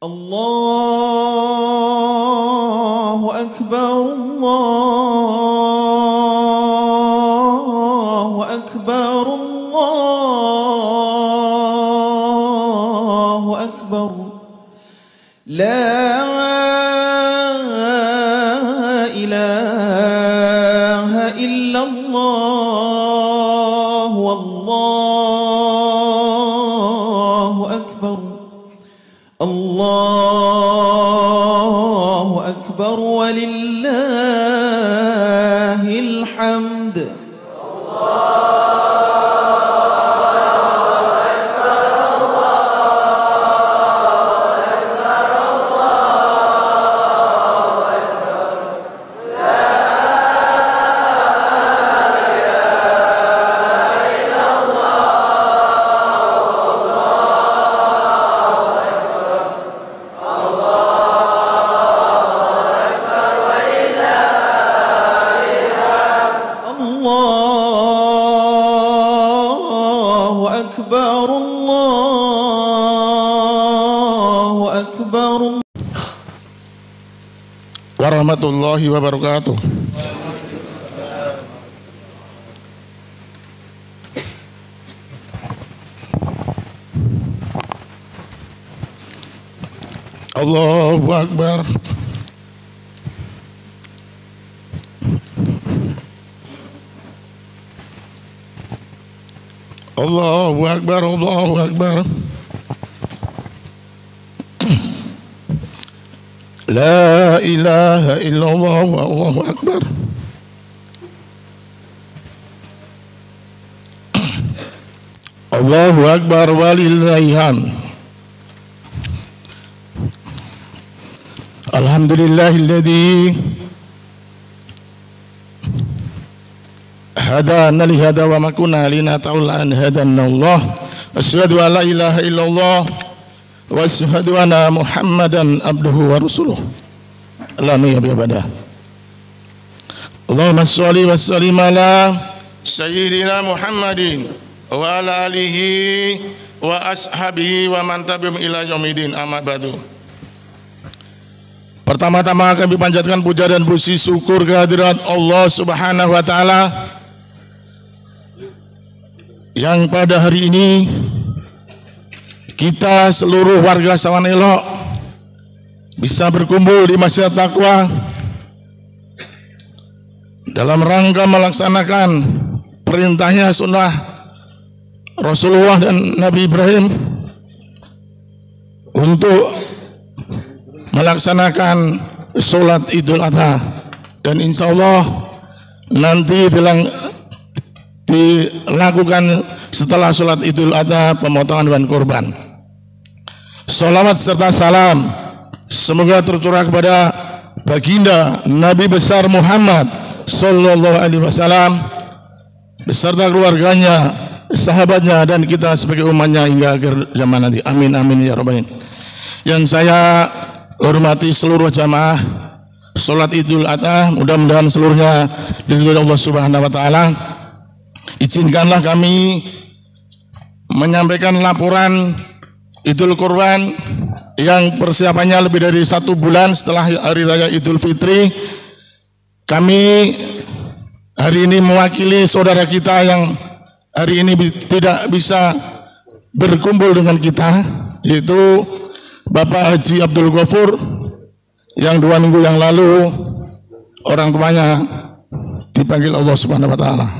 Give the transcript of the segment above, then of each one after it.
Allahu Akbar, Allahu Akbar, Allahu Akbar. La ilaha illallah, wallahu akbar. Allahu akbar walillahil hamd. Warahmatullahi wabarakatuh. Allahu Akbar. Allahu Akbar, Allahu Akbar. La ilaha illallah, Allahu Akbar. Allahu Akbar walillahil hamd. Alhamdulillahilladzi hadana li hada wa ma kunna linahtadiya an hadana Allah. Asyhadu an la ilaha illallah wa asyhadu anna Muhammadan abduhu wa rasuluh. Allahumma ya bada. Allahumma shalli wa sallim ala sayyidina Muhammadin wa ala alihi wa ashabihi wa man tabi'ahum ila yaumil amma ba'du. Pertama-tama kami panjatkan puja dan puji syukur kehadirat Allah Subhanahu wa taala yang pada hari ini kita seluruh warga Sawan Elok bisa berkumpul di Masjid Taqwa dalam rangka melaksanakan perintahnya sunnah Rasulullah dan Nabi Ibrahim untuk melaksanakan sholat Idul Adha, dan insya Allah nanti dilakukan setelah sholat Idul Adha pemotongan hewan kurban. Salawat serta salam semoga tercurah kepada baginda Nabi besar Muhammad Sallallahu Alaihi Wasallam beserta keluarganya, sahabatnya, dan kita sebagai umatnya hingga akhir zaman nanti. Amin amin ya rabbal alamin. Yang saya hormati seluruh jamaah sholat Idul Adha, mudah-mudahan seluruhnya diridhoi Allah Subhanahu wa taala. Izinkanlah kami menyampaikan laporan Idul Kurban yang persiapannya lebih dari 1 bulan setelah hari raya Idul Fitri. Kami hari ini mewakili saudara kita yang hari ini tidak bisa berkumpul dengan kita, yaitu Bapak Haji Abdul Ghafur yang 2 minggu yang lalu orang tuanya dipanggil Allah Subhanahu wa taala.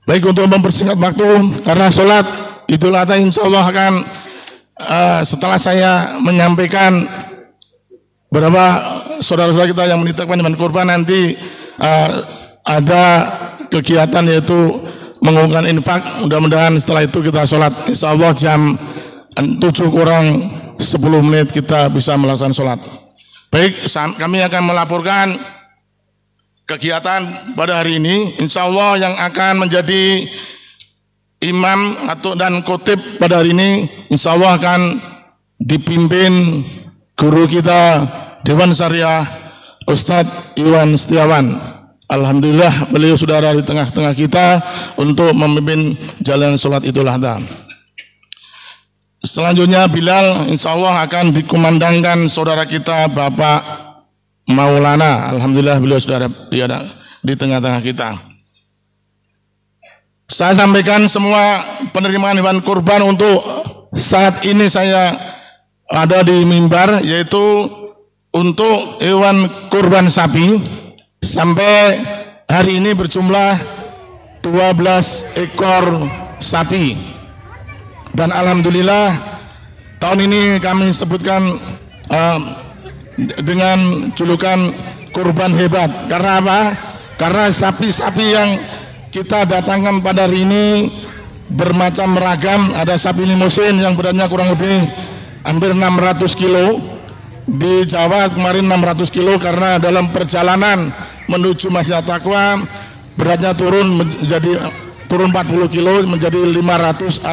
Baik, untuk mempersingkat waktu karena sholat Idul Adha insya Allah akan setelah saya menyampaikan beberapa saudara-saudara kita yang menitipkan hewan kurban, nanti ada kegiatan yaitu mengumumkan infak. Mudah-mudahan setelah itu kita sholat insya Allah jam 7 kurang 10 menit kita bisa melaksanakan sholat. Baik, kami akan melaporkan kegiatan pada hari ini. Insya Allah yang akan menjadi imam atau dan khotib pada hari ini insya Allah akan dipimpin guru kita Dewan Syariah Ustadz Iwan Setiawan. Alhamdulillah beliau sudah ada di tengah-tengah kita untuk memimpin jalan sholat Idul Adha. Selanjutnya Bilal insya Allah akan dikumandangkan saudara kita Bapak Maulana. Alhamdulillah beliau sudah ada di tengah-tengah kita. Saya sampaikan semua penerimaan hewan kurban untuk saat ini saya ada di mimbar, yaitu untuk hewan kurban sapi sampai hari ini berjumlah 12 ekor sapi. Dan alhamdulillah tahun ini kami sebutkan dengan julukan kurban hebat. Karena apa? Karena sapi-sapi yang kita datangkan pada hari ini bermacam ragam. Ada sapi limusin yang beratnya kurang lebih hampir 600 kilo. Di Jawa kemarin 600 kilo karena dalam perjalanan menuju Masjid Taqwa beratnya turun 40 kilo menjadi 560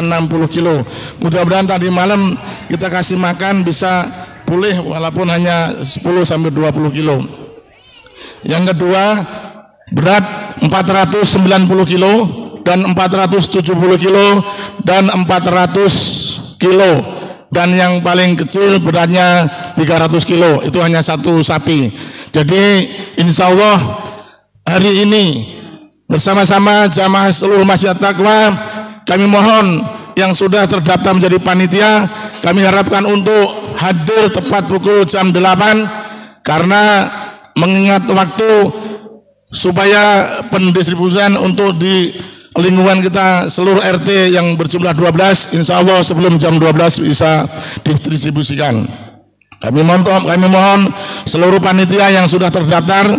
kilo. Mudah-mudahan tadi malam kita kasih makan bisa pulih walaupun hanya 10-20 kilo. Yang kedua, berat 490 kilo dan 470 kilo dan 400 kilo. Dan yang paling kecil beratnya 300 kilo. Itu hanya satu sapi. Jadi insya Allah hari ini bersama-sama jamaah seluruh Masjid Taqwa, kami mohon yang sudah terdaftar menjadi panitia, kami harapkan untuk hadir tepat pukul jam 8 karena mengingat waktu supaya pendistribusian untuk di lingkungan kita seluruh RT yang berjumlah 12, insya Allah sebelum jam 12 bisa didistribusikan. Kami mohon seluruh panitia yang sudah terdaftar,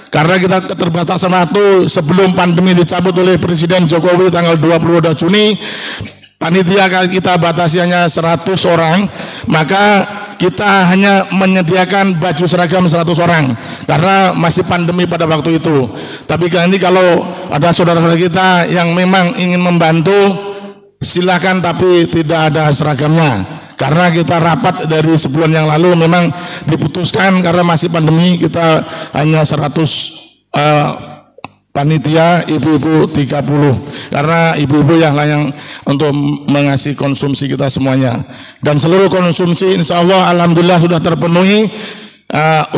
karena kita keterbatasan waktu sebelum pandemi dicabut oleh Presiden Jokowi tanggal 22 Juni, panitia kita batasi hanya 100 orang, maka kita hanya menyediakan baju seragam 100 orang karena masih pandemi pada waktu itu. Tapi nanti kalau ada saudara-saudara kita yang memang ingin membantu, silakan, tapi tidak ada seragamnya. Karena kita rapat dari sebulan yang lalu memang diputuskan karena masih pandemi kita hanya 100 panitia, ibu-ibu 30 karena ibu-ibu yang layak untuk mengasih konsumsi kita semuanya. Dan seluruh konsumsi insya Allah alhamdulillah sudah terpenuhi.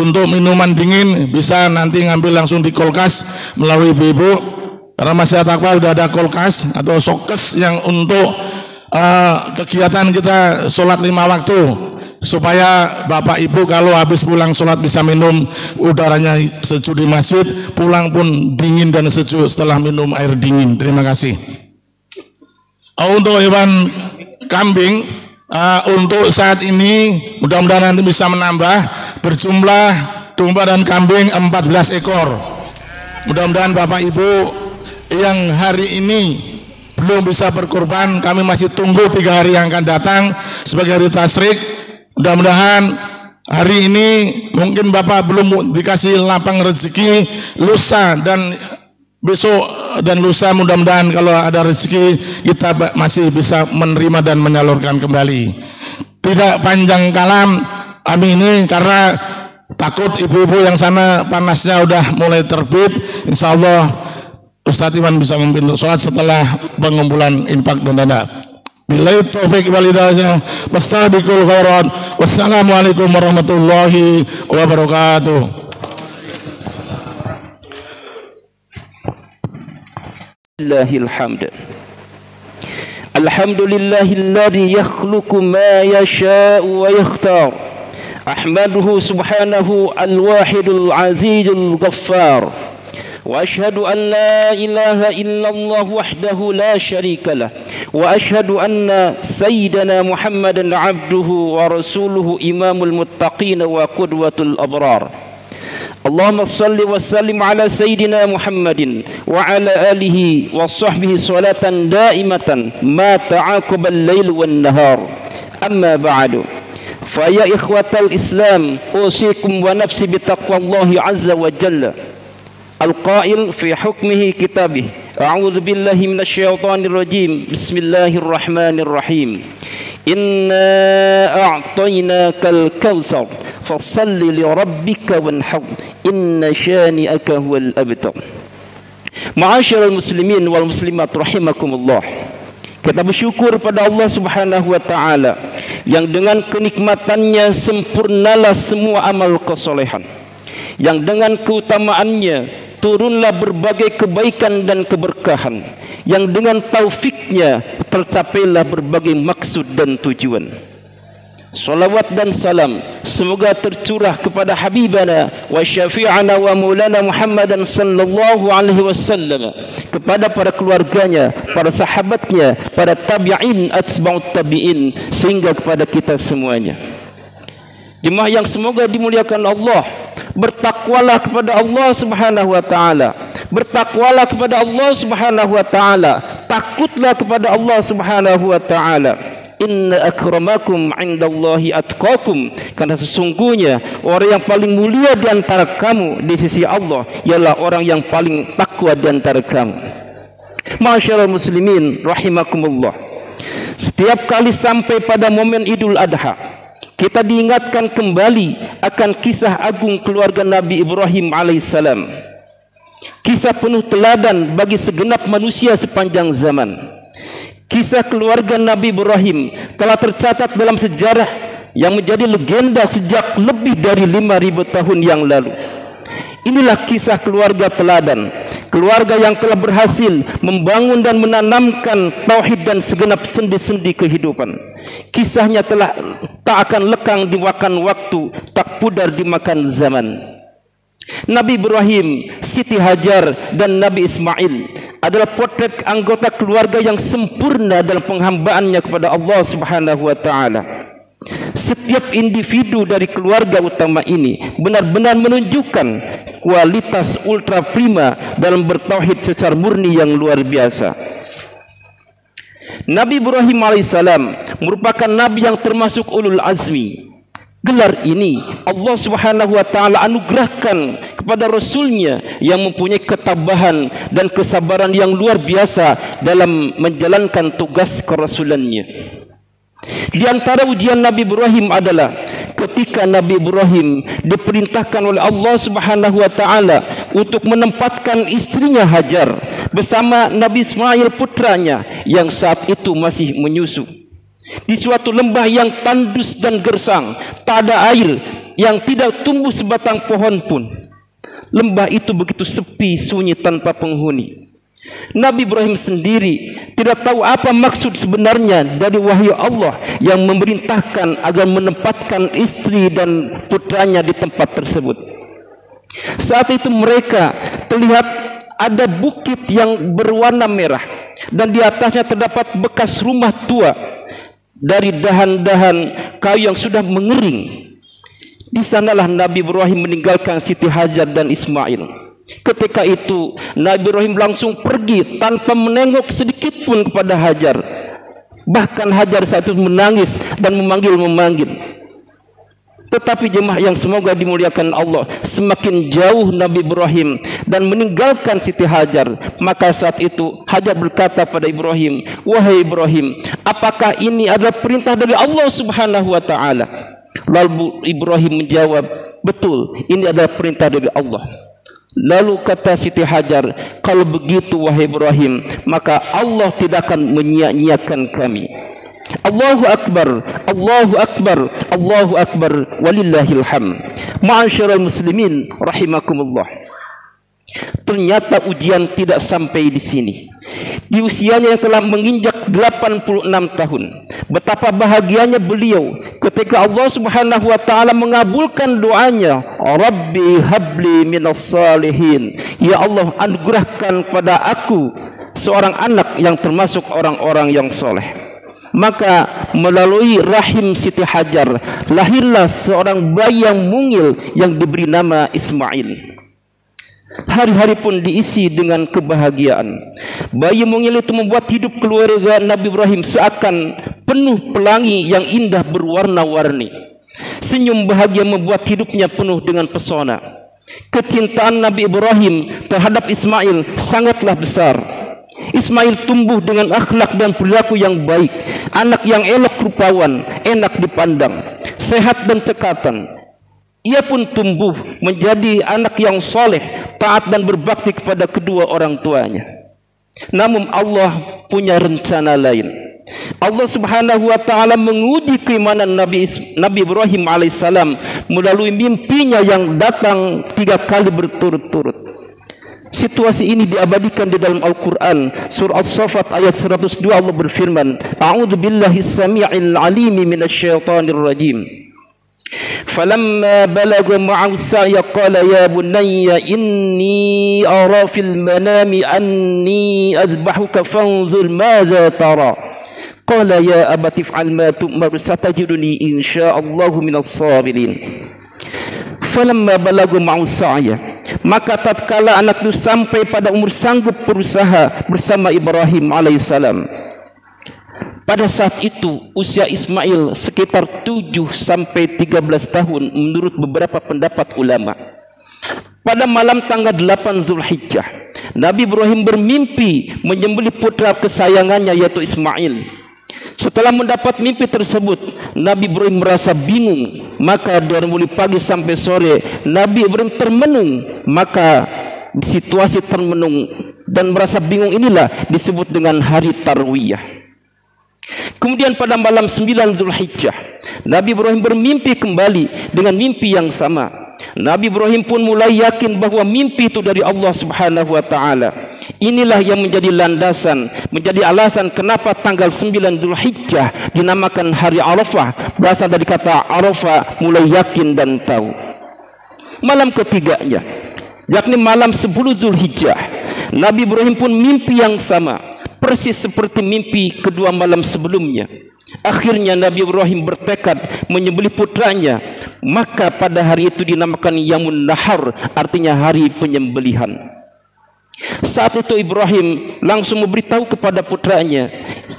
Untuk minuman dingin bisa nanti ngambil langsung di kulkas melalui ibu-ibu, karena Masjid Taqwa sudah ada kulkas atau sokes yang untuk kegiatan kita sholat 5 waktu, supaya bapak ibu kalau habis pulang sholat bisa minum, udaranya sejuk di masjid, pulang pun dingin dan sejuk setelah minum air dingin. Terima kasih. Untuk hewan kambing, untuk saat ini mudah-mudahan nanti bisa menambah, berjumlah domba dan kambing 14 ekor. Mudah-mudahan bapak ibu yang hari ini belum bisa berkorban, kami masih tunggu 3 hari yang akan datang sebagai hari tasyrik. Mudah-mudahan hari ini mungkin bapak belum dikasih lapang rezeki, lusa dan besok dan lusa mudah-mudahan kalau ada rezeki kita masih bisa menerima dan menyalurkan kembali. Tidak panjang kalam kami ini karena takut ibu-ibu yang sana panasnya udah mulai terbit. Insya Allah Ustadz Iwan bisa memimpin sholat setelah pengumpulan infak dan dana. Billahi taufiq wal hidayah, wastabiqul khairat. Wassalamualaikum warahmatullahi wabarakatuh. Lillahil hamd. Alhamdulillahilladzi yakhluqu ma yasha'u wa yakhtar. Ahmaduhu subhanahu al-wahidul azizul ghaffar. وأشهد أن لا إله إلا الله وحده لا شريك له وأشهد أن سيدنا محمدا عبده ورسوله إمام المتقين وقدوة الأبرار. اللهم صل وسلم على سيدنا محمد وعلى آله وصحبه صلاة دائمة ما تعاقب الليل والنهار. أما بعد فيا إخوة الإسلام أوصيكم ونفسي بتقوى الله عز وجل القائل في حكمه كتابه أعوذ بالله من الشيطان الرجيم بسم الله الرحمن الرحيم إنا أعطيناك الكوثر فصل لربك وانحر إن شانئك هو الأبتر. Ma'asyiral muslimin wal muslimat rahimakumullah. Kita bersyukur pada Allah Subhanahu wa taala yang dengan kenikmatannya sempurnalah semua amal kesolehan, yang dengan keutamaannya turunlah berbagai kebaikan dan keberkahan, yang dengan taufiknya tercapailah berbagai maksud dan tujuan. Salawat dan salam semoga tercurah kepada habibana wa syafi'ana wa maulana Muhammadan sallallahu alaihi wasallam, kepada para keluarganya, para sahabatnya, para tabi'in, atba'ut tabi'in, sehingga kepada kita semuanya. Jemaah yang semoga dimuliakan Allah, bertakwalah kepada Allah Subhanahu wa taala. Bertakwalah kepada Allah Subhanahu wa taala. Takutlah kepada Allah Subhanahu wa taala. Inna akramakum 'indallahi atqakum, karena sesungguhnya orang yang paling mulia di antara kamu di sisi Allah ialah orang yang paling takwa di antara kamu. Ma'asyiral muslimin rahimakumullah. Setiap kali sampai pada momen Idul Adha, kita diingatkan kembali akan kisah agung keluarga Nabi Ibrahim alaihissalam. Kisah penuh teladan bagi segenap manusia sepanjang zaman. Kisah keluarga Nabi Ibrahim telah tercatat dalam sejarah yang menjadi legenda sejak lebih dari 5.000 tahun yang lalu. Inilah kisah keluarga teladan, keluarga yang telah berhasil membangun dan menanamkan tauhid dan segenap sendi-sendi kehidupan. Kisahnya telah tak akan lekang dimakan waktu, tak pudar dimakan zaman. Nabi Ibrahim, Siti Hajar dan Nabi Ismail adalah potret anggota keluarga yang sempurna dalam penghambaannya kepada Allah Subhanahu wa taala. Setiap individu dari keluarga utama ini benar-benar menunjukkan kualitas ultra prima dalam bertauhid secara murni yang luar biasa. Nabi Ibrahim alaihissalam merupakan nabi yang termasuk ulul azmi. Gelar ini Allah Subhanahu wa taala anugerahkan kepada rasulnya yang mempunyai ketabahan dan kesabaran yang luar biasa dalam menjalankan tugas kerasulannya. Di antara ujian Nabi Ibrahim adalah ketika Nabi Ibrahim diperintahkan oleh Allah Subhanahu wa taala untuk menempatkan istrinya Hajar bersama Nabi Ismail putranya yang saat itu masih menyusu di suatu lembah yang tandus dan gersang, tak ada air, yang tidak tumbuh sebatang pohon pun. Lembah itu begitu sepi, sunyi, tanpa penghuni. Nabi Ibrahim sendiri tidak tahu apa maksud sebenarnya dari wahyu Allah yang memerintahkan agar menempatkan istri dan putranya di tempat tersebut. Saat itu mereka terlihat ada bukit yang berwarna merah dan di atasnya terdapat bekas rumah tua dari dahan-dahan kayu yang sudah mengering. Di sanalah Nabi Ibrahim meninggalkan Siti Hajar dan Ismail. Ketika itu Nabi Ibrahim langsung pergi tanpa menengok sedikit pun kepada Hajar. Bahkan Hajar saat itu menangis dan memanggil-memanggil. Tetapi jemaah yang semoga dimuliakan Allah, semakin jauh Nabi Ibrahim dan meninggalkan Siti Hajar, maka saat itu Hajar berkata pada Ibrahim, "Wahai Ibrahim, apakah ini adalah perintah dari Allah Subhanahu wa taala?" Lalu Ibrahim menjawab, "Betul, ini adalah perintah dari Allah." Lalu kata Siti Hajar, "Kalau begitu wahai Ibrahim, maka Allah tidak akan menyia-nyiakan kami." Allahu Akbar, Allahu Akbar, Allahu Akbar, walillahil hamd. Ma'asyiral muslimin rahimakumullah. Ternyata ujian tidak sampai di sini. Di usianya yang telah menginjak 86 tahun, betapa bahagianya beliau ketika Allah Subhanahu wa taala mengabulkan doanya, "Rabbi habli minas salihin." Ya Allah, anugerahkan kepada aku seorang anak yang termasuk orang-orang yang soleh. Maka melalui rahim Siti Hajar lahirlah seorang bayi yang mungil yang diberi nama Ismail. Hari-hari pun diisi dengan kebahagiaan. Bayi mungil itu membuat hidup keluarga Nabi Ibrahim seakan penuh pelangi yang indah berwarna-warni. Senyum bahagia membuat hidupnya penuh dengan pesona. Kecintaan Nabi Ibrahim terhadap Ismail sangatlah besar. Ismail tumbuh dengan akhlak dan perilaku yang baik, anak yang elok rupawan, enak dipandang, sehat dan cekatan. Ia pun tumbuh menjadi anak yang soleh, taat dan berbakti kepada kedua orang tuanya. Namun Allah punya rencana lain. Allah Subhanahu wa taala menguji keimanan Nabi Ibrahim alaihissalam melalui mimpinya yang datang 3 kali berturut-turut. Situasi ini diabadikan di dalam Al-Qur'an, surah As-Saffat ayat 102. Allah berfirman, A'udzu billahi as-sami'il 'alimi minasyaitonir rajim. فلما بلغ معه السعي قال يا بني إني أرى في المنام أني أذبحك فانظر ماذا ترى قال يا أبت افعل ما تؤمر ستجدني إن شاء الله من الصابرين. Falamma balagu ma'us sa'ya, maka tatkala anak itu sampai pada umur sanggup berusaha bersama Ibrahim alaihissalam. Pada saat itu usia Ismail sekitar 7 sampai 13 tahun menurut beberapa pendapat ulama. Pada malam tanggal 8 Zulhijjah, Nabi Ibrahim bermimpi menyembelih putra kesayangannya yaitu Ismail. Setelah mendapat mimpi tersebut, Nabi Ibrahim merasa bingung. Maka dari mulai pagi sampai sore Nabi Ibrahim termenung. Maka situasi termenung dan merasa bingung inilah disebut dengan hari Tarwiyah. Kemudian pada malam 9 Zulhijjah, Nabi Ibrahim bermimpi kembali dengan mimpi yang sama. Nabi Ibrahim pun mulai yakin bahwa mimpi itu dari Allah Subhanahu wa taala. Inilah yang menjadi landasan, menjadi alasan kenapa tanggal 9 Zulhijjah dinamakan hari Arafah, berasal dari kata Arafah, mulai yakin dan tahu. Malam ketiganya, yakni malam 10 Zulhijjah, Nabi Ibrahim pun mimpi yang sama, persis seperti mimpi kedua malam sebelumnya. Akhirnya Nabi Ibrahim bertekad menyembelih putranya. Maka pada hari itu dinamakan Yamun Nahar, artinya hari penyembelihan. Saat itu Ibrahim langsung memberitahu kepada putranya,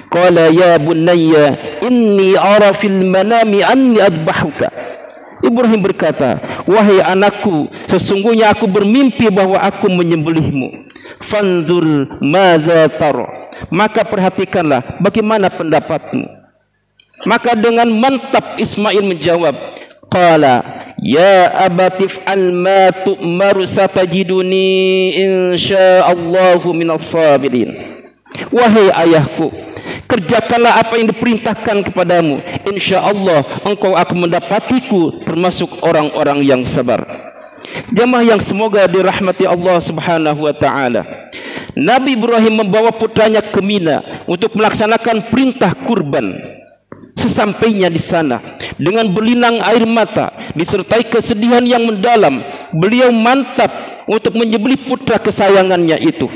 qala ya bunayya inni ara fil manami anni adbahuka. Ibrahim berkata, wahai anakku, sesungguhnya aku bermimpi bahwa aku menyembelihmu. Fanzur maza tara, maka perhatikanlah bagaimana pendapatmu. Maka dengan mantap Ismail menjawab, qala ya abati fa'al ma tu'maru satajiduni insyaallahu minas sabirin. Wahai ayahku, kerjakanlah apa yang diperintahkan kepadamu, insyaallah engkau akan mendapatiku termasuk orang-orang yang sabar. Jamaah yang semoga dirahmati Allah Subhanahu wa taala, Nabi Ibrahim membawa putranya ke Mina untuk melaksanakan perintah kurban. Sesampainya di sana, dengan berlinang air mata disertai kesedihan yang mendalam, beliau mantap untuk menyembelih putra kesayangannya itu.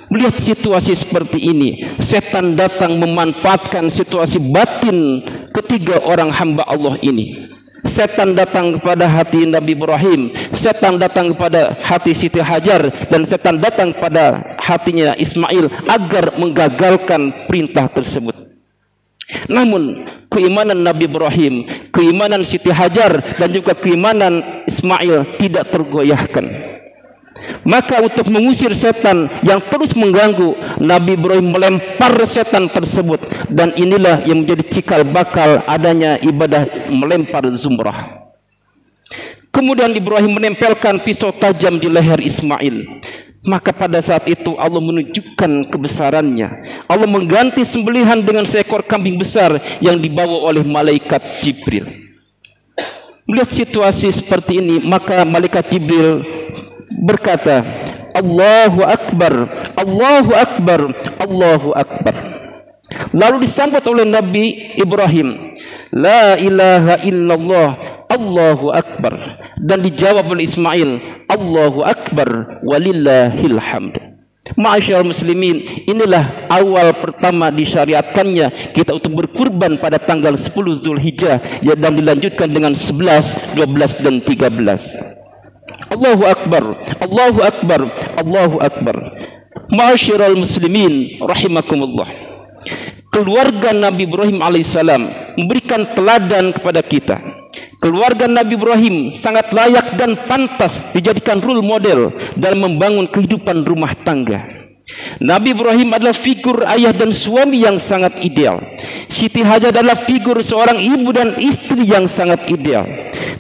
Melihat situasi seperti ini, setan datang memanfaatkan situasi batin ketiga orang hamba Allah ini. Setan datang kepada hati Nabi Ibrahim, setan datang kepada hati Siti Hajar, dan setan datang kepada hatinya Ismail agar menggagalkan perintah tersebut. Namun keimanan Nabi Ibrahim, keimanan Siti Hajar, dan juga keimanan Ismail tidak tergoyahkan. Maka untuk mengusir setan yang terus mengganggu, Nabi Ibrahim melempar setan tersebut. Dan inilah yang menjadi cikal bakal adanya ibadah melempar zumrah. Kemudian Ibrahim menempelkan pisau tajam di leher Ismail. Maka pada saat itu Allah menunjukkan kebesarannya. Allah mengganti sembelihan dengan seekor kambing besar yang dibawa oleh malaikat Jibril. Melihat situasi seperti ini, maka malaikat Jibril berkata, Allahu Akbar, Allahu Akbar, Allahu Akbar. Lalu disambut oleh Nabi Ibrahim, La ilaha illallah, Allahu Akbar. Dan dijawab oleh Ismail, Allahu Akbar walillahil hamd. Ma'asyiral muslimin, inilah awal pertama disyariatkannya kita untuk berkurban pada tanggal 10 Zulhijjah, dan dilanjutkan dengan 11, 12 dan 13. Allahu Akbar, Allahu Akbar, Allahu Akbar. Ma'asyiral muslimin rahimakumullah. Keluarga Nabi Ibrahim alaihissalam memberikan teladan kepada kita. Keluarga Nabi Ibrahim sangat layak dan pantas dijadikan role model dalam membangun kehidupan rumah tangga. Nabi Ibrahim adalah figur ayah dan suami yang sangat ideal. Siti Hajar adalah figur seorang ibu dan istri yang sangat ideal.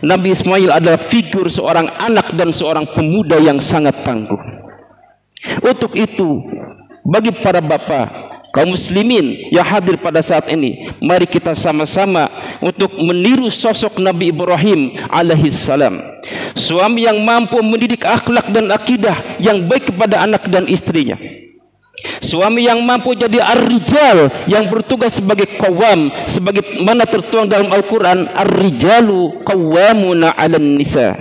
Nabi Ismail adalah figur seorang anak dan seorang pemuda yang sangat tangguh. Untuk itu, bagi para bapa, kaum muslimin yang hadir pada saat ini, mari kita sama-sama untuk meniru sosok Nabi Ibrahim alaihissalam. Suami yang mampu mendidik akhlak dan akidah yang baik kepada anak dan istrinya. Suami yang mampu jadi ar-rijal, yang bertugas sebagai qawwam, sebagai mana tertuang dalam Al-Quran, ar-rijalu qawwamuna 'alan nisa.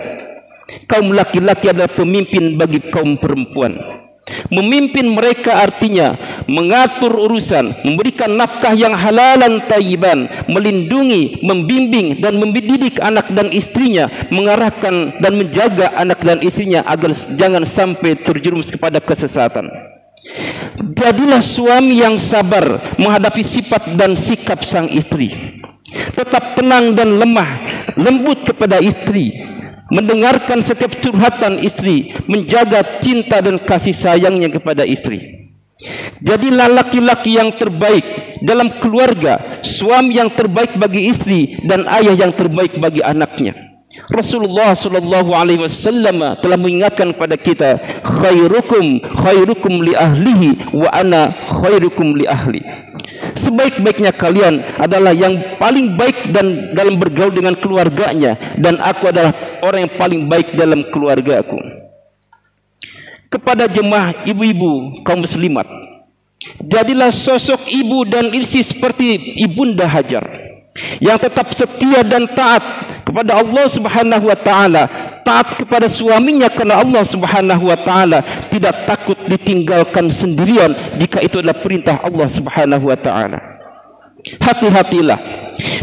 Kaum laki-laki adalah pemimpin bagi kaum perempuan. Memimpin mereka artinya mengatur urusan, memberikan nafkah yang halalan tayyiban, melindungi, membimbing dan mendidik anak dan istrinya, mengarahkan dan menjaga anak dan istrinya agar jangan sampai terjerumus kepada kesesatan. Jadilah suami yang sabar menghadapi sifat dan sikap sang istri. Tetap tenang dan lemah lembut kepada istri, mendengarkan setiap curhatan istri, menjaga cinta dan kasih sayangnya kepada istri. Jadilah laki-laki yang terbaik dalam keluarga, suami yang terbaik bagi istri, dan ayah yang terbaik bagi anaknya. Rasulullah sallallahu alaihi wasallam telah mengingatkan kepada kita, khairukum li ahlihi wa ana khairukum li ahli. Sebaik-baiknya kalian adalah yang paling baik dan dalam bergaul dengan keluarganya, dan aku adalah orang yang paling baik dalam keluargaku. Kepada jemaah ibu-ibu kaum muslimat, jadilah sosok ibu dan istri seperti Ibunda Hajar, yang tetap setia dan taat kepada Allah Subhanahu wa taala, taat kepada suaminya karena Allah Subhanahu wa taala, tidak takut ditinggalkan sendirian jika itu adalah perintah Allah Subhanahu wa taala. Hati-hatilah,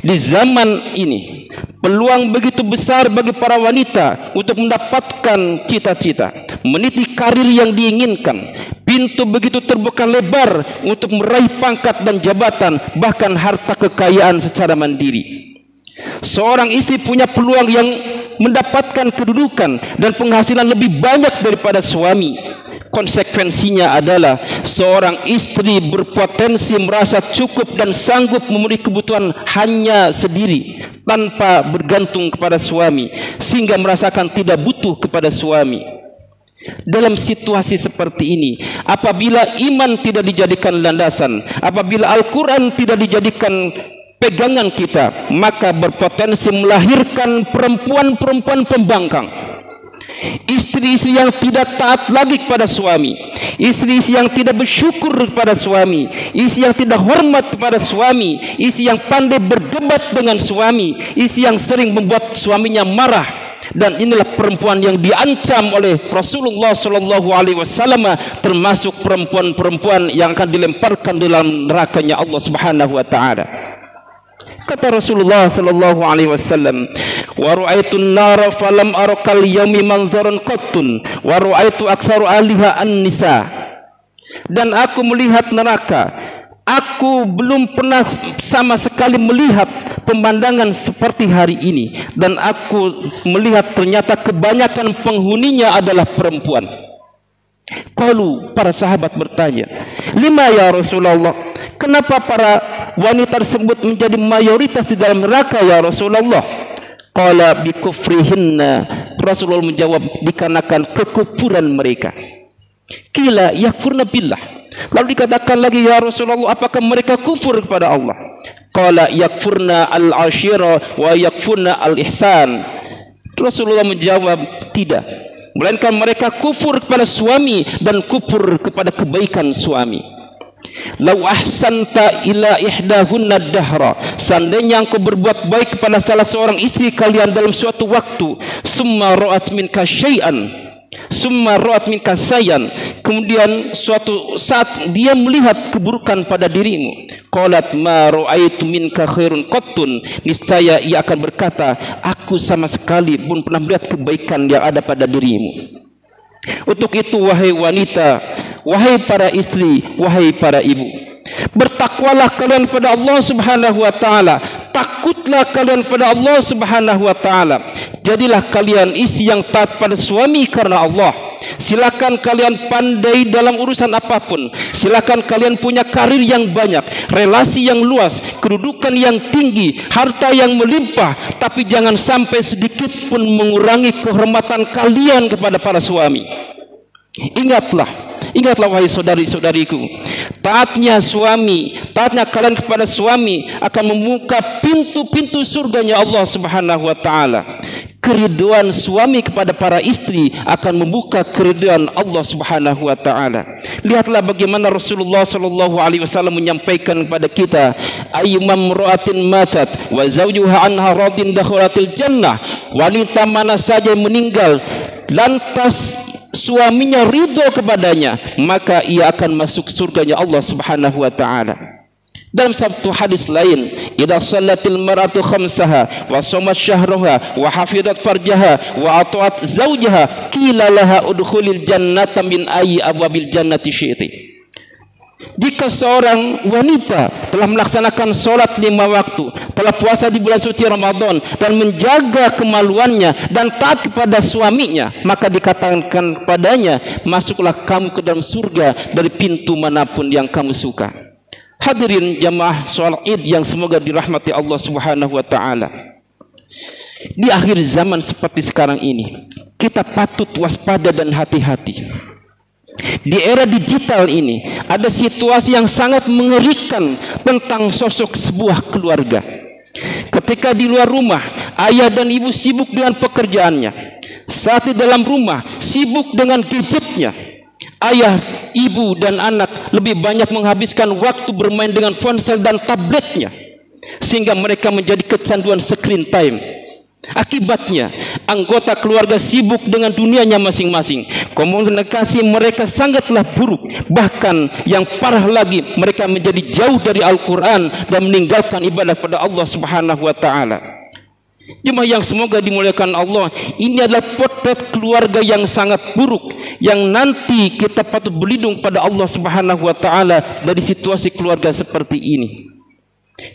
di zaman ini peluang begitu besar bagi para wanita untuk mendapatkan cita-cita, meniti karir yang diinginkan. Pintu begitu terbuka lebar untuk meraih pangkat dan jabatan, bahkan harta kekayaan secara mandiri. Seorang istri punya peluang yang mendapatkan kedudukan dan penghasilan lebih banyak daripada suami. Konsekuensinya adalah seorang istri berpotensi merasa cukup dan sanggup memenuhi kebutuhan hanya sendiri tanpa bergantung kepada suami, sehingga merasakan tidak butuh kepada suami. Dalam situasi seperti ini, apabila iman tidak dijadikan landasan, apabila Al-Quran tidak dijadikan pegangan kita, maka berpotensi melahirkan perempuan-perempuan pembangkang, istri-istri yang tidak taat lagi kepada suami, istri-istri yang tidak bersyukur kepada suami, istri yang tidak hormat kepada suami, istri yang pandai berdebat dengan suami, istri yang sering membuat suaminya marah. Dan inilah perempuan yang diancam oleh Rasulullah sallallahu alaihi wasallam, termasuk perempuan-perempuan yang akan dilemparkan dalam nerakanya Allah Subhanahu wa taala. Kata Rasulullah sallallahu alaihi wasallam, wa ra'aitun nara falam arakal yaumi manzaran qattun wa ra'aitu aktsaru ahliha an-nisa. Dan aku melihat neraka, aku belum pernah sama sekali melihat pemandangan seperti hari ini, dan aku melihat ternyata kebanyakan penghuninya adalah perempuan. Qalu, para sahabat bertanya, lima ya Rasulullah, kenapa para wanita tersebut menjadi mayoritas di dalam neraka ya Rasulullah? Qala bi kufrihinna, Rasulullah menjawab, dikarenakan kekufuran mereka. Qila yakfurna billah, lalu dikatakan lagi, ya Rasulullah, apakah mereka kufur kepada Allah? Qala yakfurna al-ashira wa yakfurna al-ihsan. Rasulullah menjawab, tidak, melainkan mereka kufur kepada suami dan kufur kepada kebaikan suami. Lau ahsanta ila ihdahunna dahra, seandainya engkau berbuat baik kepada salah seorang istri kalian dalam suatu waktu, summa ra'at minka syai'an, summa ra'at minka sayan, kemudian suatu saat dia melihat keburukan pada dirimu, qalat ma ra'aitu minka khairun qattun, niscaya ia akan berkata, aku sama sekali pun pernah melihat kebaikan yang ada pada dirimu. Untuk itu wahai wanita, wahai para istri, wahai para ibu, bertakwalah kalian kepada Allah Subhanahu wa taala, takutlah kalian kepada Allah Subhanahu wa taala. Jadilah kalian istri yang taat pada suami karena Allah. Silakan kalian pandai dalam urusan apapun, silakan kalian punya karir yang banyak, relasi yang luas, kedudukan yang tinggi, harta yang melimpah, tapi jangan sampai sedikit pun mengurangi kehormatan kalian kepada para suami. Ingatlah Ingatlah wahai saudari-saudariku, taatnya suami, taatnya kalian kepada suami akan membuka pintu-pintu surganya Allah Subhanahu wa taala. Keriduan suami kepada para istri akan membuka keriduan Allah Subhanahu wa taala. Lihatlah bagaimana Rasulullah sallallahu alaihi wasallam menyampaikan kepada kita, ayyumam ra'atin matat wa zawjuha anha radin dakhalatil jannah. Wanita mana saja yang meninggal lantas suaminya ridho kepadanya, maka ia akan masuk surganya Allah Subhanahu wa taala. Dalam satu hadis lain, idza shallatil mar'atu khamsaha wa shamat syahraha wa hafizat farjaha wa ata'at zawjaha qila laha udkhulil jannata min ayyi abwabil jannati syi'ti. Jika seorang wanita telah melaksanakan sholat 5 waktu, telah puasa di bulan suci Ramadan dan menjaga kemaluannya dan taat kepada suaminya, maka dikatakan kepadanya, masuklah kamu ke dalam surga dari pintu manapun yang kamu suka. Hadirin jamaah sholat Id yang semoga dirahmati Allah Subhanahu wa taala. Di akhir zaman seperti sekarang ini, kita patut waspada dan hati-hati. Di era digital ini ada situasi yang sangat mengerikan tentang sosok sebuah keluarga. Ketika di luar rumah, ayah dan ibu sibuk dengan pekerjaannya. Saat di dalam rumah, sibuk dengan gadgetnya. Ayah, ibu, dan anak lebih banyak menghabiskan waktu bermain dengan ponsel dan tabletnya, sehingga mereka menjadi kecanduan screen time. Akibatnya, anggota keluarga sibuk dengan dunianya masing-masing. Komunikasi mereka sangatlah buruk. Bahkan yang parah lagi, mereka menjadi jauh dari Al-Quran dan meninggalkan ibadah pada Allah Subhanahu wa taala. Jemaah yang semoga dimuliakan Allah, ini adalah potret keluarga yang sangat buruk, yang nanti kita patut berlindung pada Allah Subhanahu wa taala dari situasi keluarga seperti ini.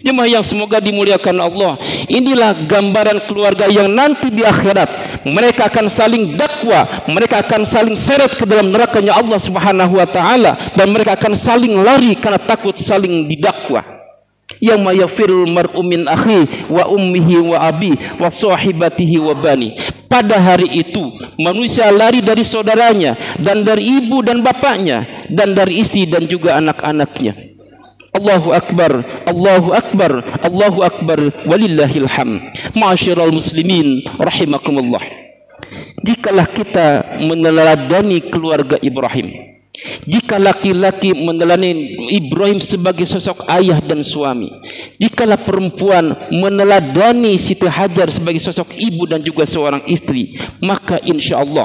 Jemaah yang semoga dimuliakan Allah, inilah gambaran keluarga yang nanti di akhirat mereka akan saling dakwah, mereka akan saling seret ke dalam nerakanya Allah Subhanahu wa taala, dan mereka akan saling lari karena takut saling didakwa. Yauma yafirul mar'u min akhi wa ummihi wa abi wa sahibatihi wa bani. Pada hari itu manusia lari dari saudaranya dan dari ibu dan bapaknya dan dari istri dan juga anak-anaknya. Allahu akbar, Allahu akbar, Allahu akbar, walillahil hamd. Ma'asyiral muslimin rahimakumullah. Jikalau kita meneladani keluarga Ibrahim, jika laki-laki meneladani Ibrahim sebagai sosok ayah dan suami, jikalau perempuan meneladani Siti Hajar sebagai sosok ibu dan juga seorang istri, maka insya Allah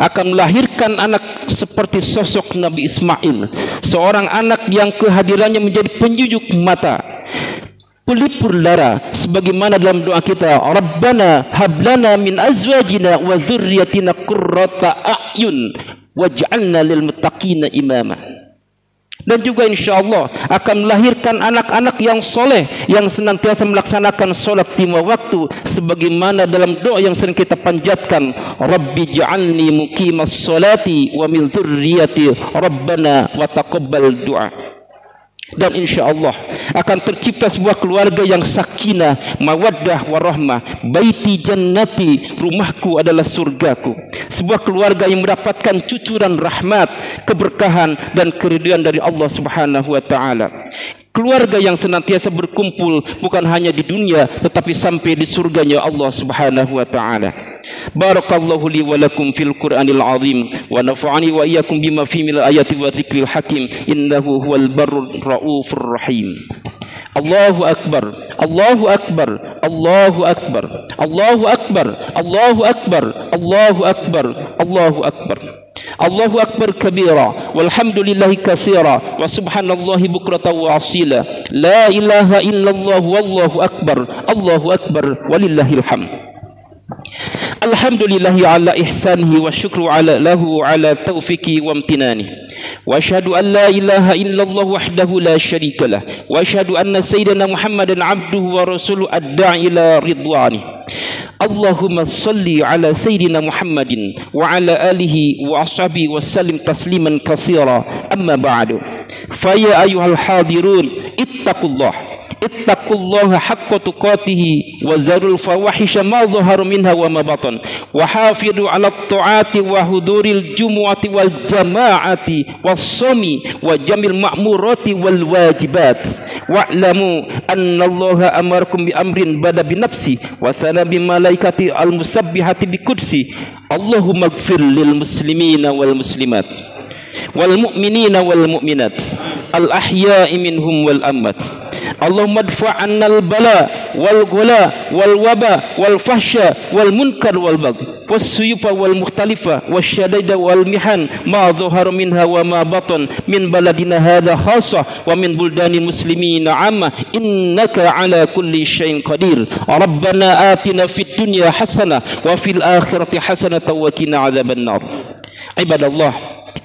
akan melahirkan anak seperti sosok Nabi Ismail, seorang anak yang kehadirannya menjadi penjujuk mata, pelipur lara, sebagaimana dalam doa kita, Rabbana hablana min azwajina wa dzurriyyatina qurrata a'yun waj'alna lil muttaqina imama. Dan juga insyaallah akan melahirkan anak-anak yang soleh, yang senantiasa melaksanakan solat 5 waktu, sebagaimana dalam doa yang sering kita panjatkan, Rabbi ja'alni muqimas solati wa min dzurriyyati Rabbana wa taqabbal du'a. Dan insya Allah akan tercipta sebuah keluarga yang sakinah, mawaddah, warahmah. Baiti jannati, rumahku adalah surgaku. Sebuah keluarga yang mendapatkan cucuran rahmat, keberkahan dan keridhaan dari Allah Subhanahu wa taala. Keluarga yang senantiasa berkumpul bukan hanya di dunia tetapi sampai di surganya Allah Subhanahu wa taala. Barakallahu li wa lakum fil Qur'anil azim wa nafa'ani wa iyyakum bima fi min ayati wa dzikril hakim innahu huwal barrur raufur rahim. Allahu akbar, Allahu akbar, Allahu akbar, Allahu akbar, Allahu akbar, Allahu akbar, Allahu akbar. Allahu akbar kabira walhamdulillahi katsira wa subhanallahi bukratan wa asila. La ilaha illallah wallahu akbar, Allahu akbar walillahil hamd. Alhamdulillahi ala ihsanihi wa syukru ala lahu ala taufiqi wa amtinani. Wa asyhadu an la ilaha illallah wahdahu la syarika lah. Wa asyhadu anna sayyidina Muhammadan abduhu wa rasuluhu ad-da'i ila ridwani. Allahumma salli ala sayyidina Muhammadin wa ala alihi wa ashabihi wa sallim tasliman katsira. Amma ba'du. Fa ya ayyuhal hadirun ittaqullah ittaqullaha haqqa tuqatih wa zarul fawahisha ma dhahara minha wa ma batan wa hafidu 'ala at-ta'ati wa huduril jumu'ati wal jama'ati was-sami wa jamil ma'murati wal wajibat wa'lamu anna Allaha amarakum bi amrin bada bi nafsi wa sana bi malaikati al-musabbihati bi qudsi Allahumma ighfir lil muslimina wal muslimat wal mu'minina wal mu'minat al ahya'i minhum wal amwat Allahumma adfa' 'anna al bala wal ghala wal waba wal fahsya wal munkar wal baghi was suyufa wal mukhtalifa wasyadida wal mihan ma dhahara minha wa ma batan min baladina hadha khassa wa min buldanil muslimina 'amma innaka 'ala kulli syai'in qadir rabbana atina fid dunya hasanah wa fil akhirati hasanatan wa qina 'adzaban nar ibadallah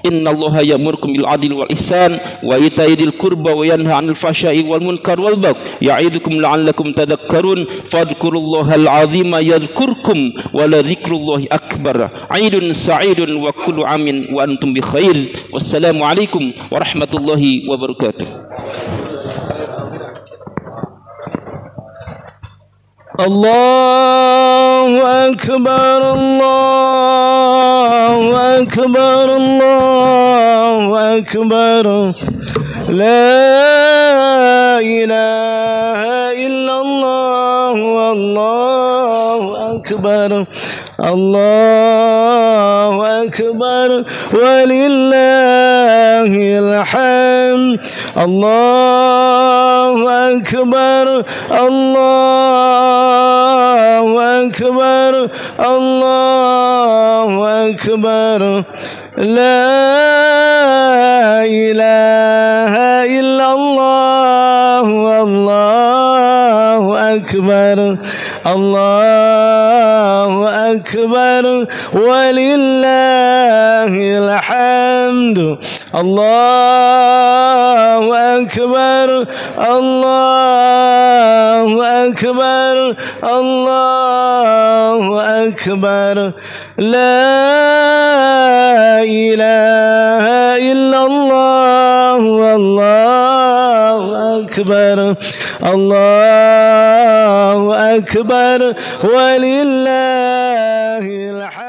Inna Allaha ya'murukum bil adli wal ihsan wa ita'i dzil qurba wa yanha 'anil fahsya'i wal munkar wal baghi ya'idukum la'allakum tadhakkarun fadhkurullahal 'azima yadhkurkum wa la dzikrullahi akbar 'aidun sa'idun wa kullu 'amin wa antum bi khair wassalamu alaikum warahmatullahi wabarakatuh. Allahu akbar, Allahu akbar, Allahu akbar. La ilaha illallah, Allahu akbar. Allahu akbar walillahil hamd. Allahu akbar, Allahu akbar, Allahu akbar. La ilaha illallah, Allahu akbar. Allahu akbar walillahil hamd. Allahu akbar, Allahu akbar, Allahu akbar. La ilaha illallah, Allahu akbar. Allahu akbar walillahil hamd.